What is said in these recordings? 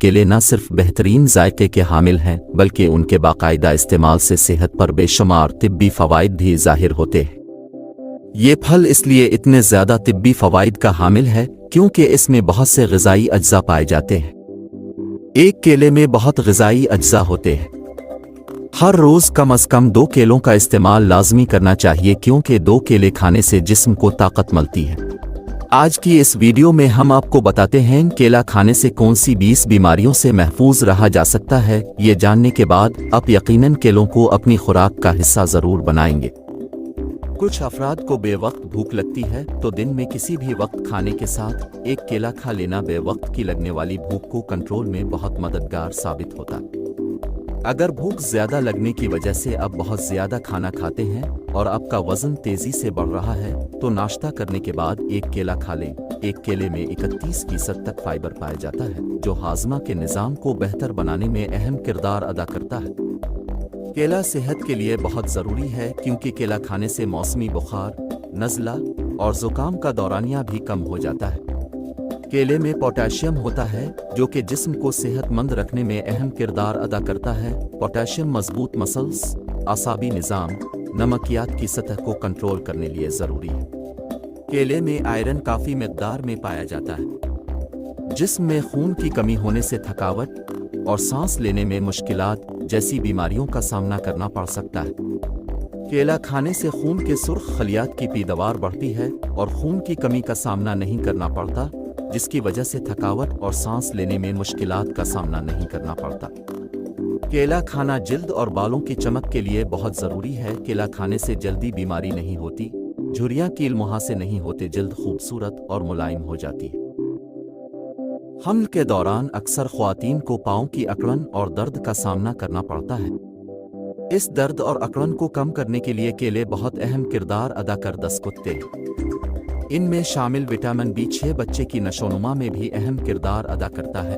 کیلے نہ صرف بہترین ذائقے کے حامل ہیں بلکہ ان کے باقاعدہ استعمال سے صحت پر بے شمار طبی فوائد بھی ظاہر ہوتے ہیں۔ یہ پھل اس لیے اتنے زیادہ طبی فوائد کا حامل ہے کیونکہ اس میں بہت سے غذائی اجزاء پائے جاتے ہیں۔ ایک کیلے میں بہت غذائی اجزاء ہوتے ہیں۔ ہر روز کم از کم 2 کیلوں کا استعمال لازمی کرنا چاہیے کیونکہ 2 کیلے کھانے سے جسم کو طاقت ملتی ہے۔ آج کی اس ویڈیو میں ہم آپ کو بتاتے ہیں کیلا کھانے سے کون سی 20 بیماریوں سے محفوظ رہا جا سکتا ہے۔ یہ جاننے کے بعد آپ یقیناً کیلوں کو اپنی خوراک کا حصہ ضرور بنائیں گے۔ کچھ افراد کو بے وقت بھوک لگتی ہے تو دن میں کسی بھی وقت کھانے کے ساتھ ایک کیلا کھا لینا بے وقت کی لگنے والی بھوک کو کنٹرول میں بہت مددگار ثابت ہوتا ہے۔ اگر بھوک زیادہ لگنے کی وجہ سے آپ بہت زیادہ کھانا کھاتے ہیں اور آپ کا وزن تیزی سے بڑھ رہا ہے تو ناشتہ کرنے کے بعد ایک کیلا کھا لیں۔ ایک کیلے میں 31% تک فائبر پایا جاتا ہے جو ہاضمہ کے نظام کو بہتر بنانے میں اہم کردار ادا کرتا ہے۔ کیلا صحت کے لیے بہت ضروری ہے کیونکہ کیلا کھانے سے موسمی بخار، نزلہ اور زکام کا دورانیہ بھی کم ہو جاتا ہے۔ کیلے میں پوٹاشیم ہوتا ہے جو کہ جسم کو صحت مند رکھنے میں اہم کردار ادا کرتا ہے۔ پوٹاشیم مضبوط مسلز، اعصابی نظام، نمکیات کی سطح کو کنٹرول کرنے لیے ضروری ہے۔ کیلے میں آئرن کافی مقدار میں پایا جاتا ہے۔ جسم میں خون کی کمی ہونے سے تھکاوٹ اور سانس لینے میں مشکلات جیسی بیماریوں کا سامنا کرنا پڑ سکتا ہے۔ کیلا کھانے سے خون کے سرخ خلیات کی پیداوار بڑھتی ہے اور خون کی کمی کا سامنا نہیں کرنا پڑتا، جس کی وجہ سے تھکاوٹ اور سانس لینے میں مشکلات کا سامنا نہیں کرنا پڑتا۔ کیلا کھانا جلد اور بالوں کی چمک کے لیے بہت ضروری ہے۔ کیلا کھانے سے جلدی بیماری نہیں ہوتی، جھریاں کیل مہاسے نہیں ہوتے، جلد خوبصورت اور ملائم ہو جاتی ہے۔ حمل کے دوران اکثر خواتین کو پاؤں کی اکڑن اور درد کا سامنا کرنا پڑتا ہے۔ اس درد اور اکڑن کو کم کرنے کے لیے کیلے بہت اہم کردار ادا کر سکتے ہیں۔ ان میں شامل وٹامن B6 بچے کی نشوونما میں بھی اہم کردار ادا کرتا ہے۔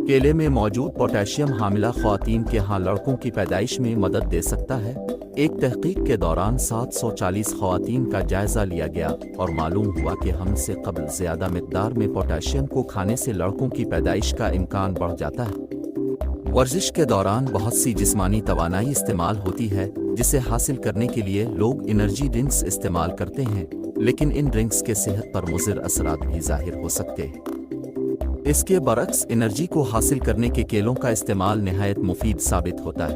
کیلے میں موجود پوٹاشیم حاملہ خواتین کے ہاں لڑکوں کی پیدائش میں مدد دے سکتا ہے۔ ایک تحقیق کے دوران 740 خواتین کا جائزہ لیا گیا اور معلوم ہوا کہ حمل سے قبل زیادہ مقدار میں پوٹاشیم کو کھانے سے لڑکوں کی پیدائش کا امکان بڑھ جاتا ہے۔ ورزش کے دوران بہت سی جسمانی توانائی استعمال ہوتی ہے جسے حاصل کرنے کے لیے لوگ انرجی ڈرنکس استعمال کرتے ہیں، لیکن ان ڈرنکس کے صحت پر مضر اثرات بھی ظاہر ہو سکتے ہیں۔ اس کے برعکس انرجی کو حاصل کرنے کے کیلوں کا استعمال نہایت مفید ثابت ہوتا ہے۔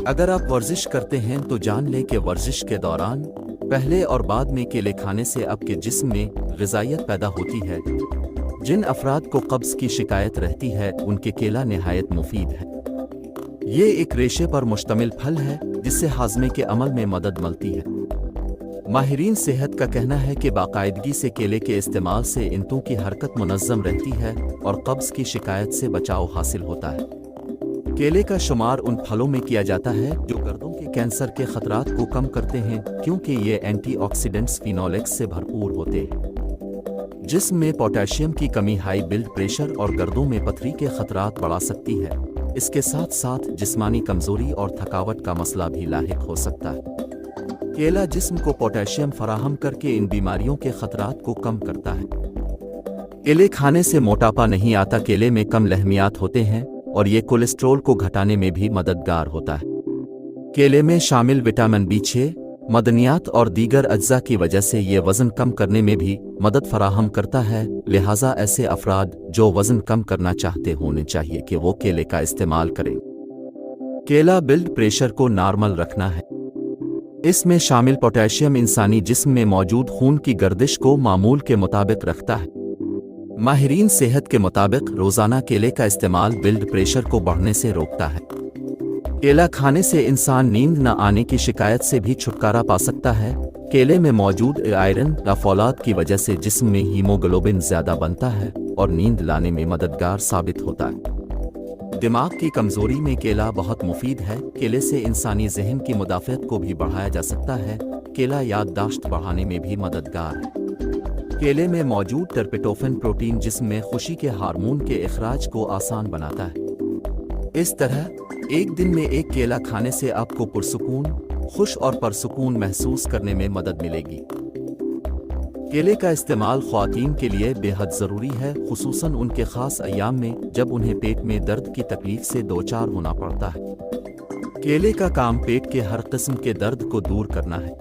اگر آپ ورزش کرتے ہیں تو جان لیں کہ ورزش کے دوران پہلے اور بعد میں کیلے کھانے سے آپ کے جسم میں غذائیت پیدا ہوتی ہے۔ جن افراد کو قبض کی شکایت رہتی ہے ان کے کیلا نہایت مفید ہے۔ یہ ایک ریشے پر مشتمل پھل ہے جس سے ہاضمے کے عمل میں مدد ملتی ہے۔ ماہرین صحت کا کہنا ہے کہ باقاعدگی سے کیلے کے استعمال سے انتوں کی حرکت منظم رہتی ہے اور قبض کی شکایت سے بچاؤ حاصل ہوتا ہے۔ کیلے کا شمار ان پھلوں میں کیا جاتا ہے جو گردوں کے کینسر کے خطرات کو کم کرتے ہیں کیونکہ یہ اینٹی آکسیڈنٹس فینولیکس سے بھرپور ہوتے ہیں۔ جسم میں پوٹاشیم کی کمی ہائی بلڈ پریشر اور گردوں میں پتھری کے خطرات بڑھا سکتی ہے۔ اس کے ساتھ ساتھ جسمانی کمزوری اور تھکاوٹ کا مسئلہ بھی لاحق ہو سکتا ہے۔ کیلا جسم کو پوٹاشیم فراہم کر کے ان بیماریوں کے خطرات کو کم کرتا ہے۔ کیلے کھانے سے موٹاپا نہیں آتا۔ کیلے میں کم لحمیات ہوتے ہیں اور یہ کولیسٹرول کو گھٹانے میں بھی مددگار ہوتا ہے۔ کیلے میں شامل وٹامن B6، معدنیات اور دیگر اجزاء کی وجہ سے یہ وزن کم کرنے میں بھی مدد فراہم کرتا ہے، لہٰذا ایسے افراد جو وزن کم کرنا چاہتے ہونے چاہیے کہ وہ کیلے کا استعمال کریں۔ کیلا بلڈ پریشر کو نارمل رکھنا ہے۔ اس میں شامل پوٹاشیم انسانی جسم میں موجود خون کی گردش کو معمول کے مطابق رکھتا ہے۔ ماہرین صحت کے مطابق روزانہ کیلے کا استعمال بلڈ پریشر کو بڑھنے سے روکتا ہے۔ کیلا کھانے سے انسان نیند نہ آنے کی شکایت سے بھی چھٹکارا پا سکتا ہے۔ کیلے میں موجود آئرن یا فولاد کی وجہ سے جسم میں ہیموگلوبن زیادہ بنتا ہے اور نیند لانے میں مددگار ثابت ہوتا ہے۔ دماغ کی کمزوری میں کیلا بہت مفید ہے۔ کیلے سے انسانی ذہن کی مدافعت کو بھی بڑھایا جا سکتا ہے۔ کیلا یادداشت بڑھانے میں بھی مددگار ہے۔ کیلے میں موجود ٹرپٹوفین پروٹین جسم میں خوشی کے ہارمون کے اخراج کو آسان بناتا ہے۔ اس طرح ایک دن میں ایک کیلا کھانے سے آپ کو پرسکون، خوش اور پرسکون محسوس کرنے میں مدد ملے گی۔ کیلے کا استعمال خواتین کے لیے بے حد ضروری ہے، خصوصاً ان کے خاص ایام میں جب انہیں پیٹ میں درد کی تکلیف سے دوچار ہونا پڑتا ہے۔ کیلے کا کام پیٹ کے ہر قسم کے درد کو دور کرنا ہے۔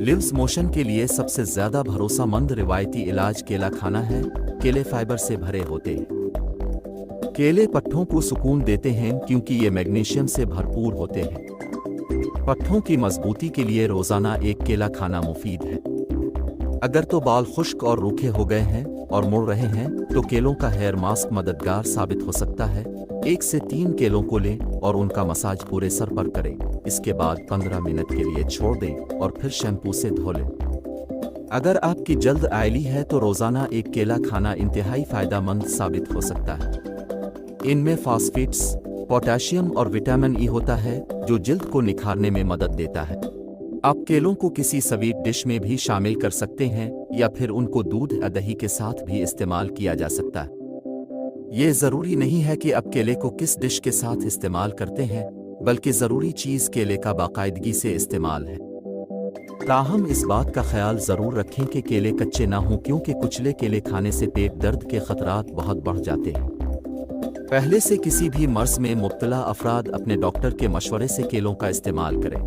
لوز موشن کے لیے سب سے زیادہ بھروسہ مند روایتی علاج کیلا کھانا ہے۔ کیلے فائبر سے بھرے ہوتے ہیں۔ کیلے پٹھوں کو سکون دیتے ہیں کیونکہ یہ میگنیشیم سے بھرپور ہوتے ہیں۔ پٹھوں کی مضبوطی کے لیے روزانہ ایک کیلا کھانا مفید ہے۔ اگر تو بال خشک اور روکھے ہو گئے ہیں اور مڑ رہے ہیں تو کیلوں کا ہیئر ماسک مددگار ثابت ہو سکتا ہے۔ 1 سے 3 کیلوں کو لیں اور ان کا مساج پورے سر پر کریں۔ اس کے بعد 15 منٹ کے لیے چھوڑ دیں اور پھر شیمپو سے دھو لیں۔ اگر آپ کی جلد آئلی ہے تو روزانہ ایک کیلا کھانا انتہائی فائدہ مند ثابت ہو سکتا ہے۔ ان میں فاسفیٹس، پوٹاشیم اور وٹامن ای ہوتا ہے جو جلد کو نکھارنے میں مدد دیتا ہے۔ آپ کیلوں کو کسی سویٹ ڈش میں بھی شامل کر سکتے ہیں یا پھر ان کو دودھ یا دہی کے ساتھ بھی استعمال کیا جا سکتا ہے۔ یہ ضروری نہیں ہے کہ آپ کیلے کو کس ڈش کے ساتھ استعمال کرتے ہیں، بلکہ ضروری چیز کیلے کا باقاعدگی سے استعمال ہے۔ تاہم اس بات کا خیال ضرور رکھیں کہ کیلے کچے نہ ہوں کیونکہ کچلے کیلے کھانے سے پیٹ درد کے خطرات بہت بڑھ جاتے ہیں۔ پہلے سے کسی بھی مرض میں مبتلا افراد اپنے ڈاکٹر کے مشورے سے کیلوں کا استعمال کریں۔